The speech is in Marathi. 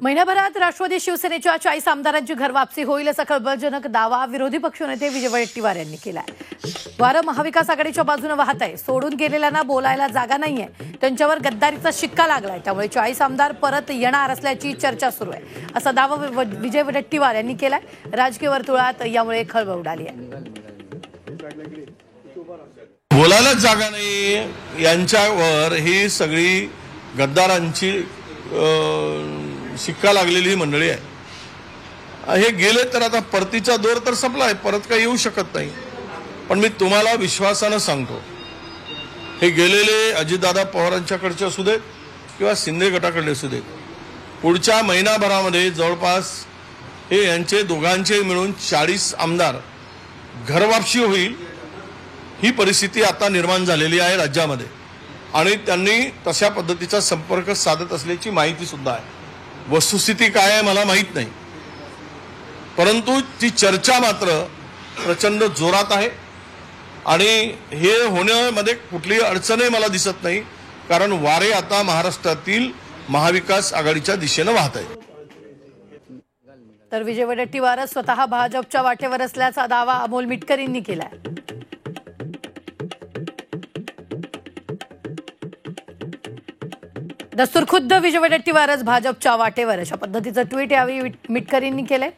महिनाभरात राष्ट्रवादी शिवसेनेच्या 40 आमदारांची घरवापसी होईल असा खळबळजनक दावा विरोधी पक्षनेते विजय वडेट्टीवार यांनी केलाय। वारं महाविकास आघाडीच्या बाजूने वाहत आहे। सोडून गेलेल्यांना बोलायला जागा नाहीये, त्यांच्यावर गद्दारीचा शिक्का लागलाय, त्यामुळे 40 आमदार परत येणार असल्याची चर्चा सुरू आहे असा दावा विजय वडेट्टीवार यांनी केलाय। राजकीय वर्तुळात यामुळे खळबळ उडाली आहे। बोलायला जागा नाही यांच्यावर ही सगळी गद्दारांची शिक्का लागलेली मंडळी आहे। हे गेले तर आता परतीचा दौर तर संपलाय, परत काही येऊ शकत नाही। पण मी तुम्हाला विश्वासानं सांगतो, हे गेलेले अजितदादा पवारांच्याकडचे असू देत किंवा शिंदे गटाकडले असू देत, पुढच्या महिनाभरामध्ये जवळपास हे यांचे दोघांचे मिळून 40 आमदार घरवापसी होईल ही परिस्थिती आता निर्माण झालेली आहे राज्यामध्ये। आणि त्यांनी तशा पद्धतीचा संपर्क साधत असल्याची माहिती सुद्धा आहे। वस्तुस्थिती काय आहे मला माहित नाही, परंतु ती चर्चा मात्र प्रचंड जोरात आहे आणि हे होण्यामध्ये कुठलीही अडचणही मला दिसत नाही, कारण वारे आता महाराष्ट्रातील महाविकास आघाडीच्या दिशेने वाहत आहे। तर विजय वडेट्टीवार स्वतः भाजपच्या वाटेवर असल्याचा दावा अमोल मिटकरींनी केलाय। दस्तूर खुद्द विजय वडेट्टीवारच भाजपच्या वाटेवर अशा पद्धतीचं ट्विट यावेळी मिटकरींनी केलंय।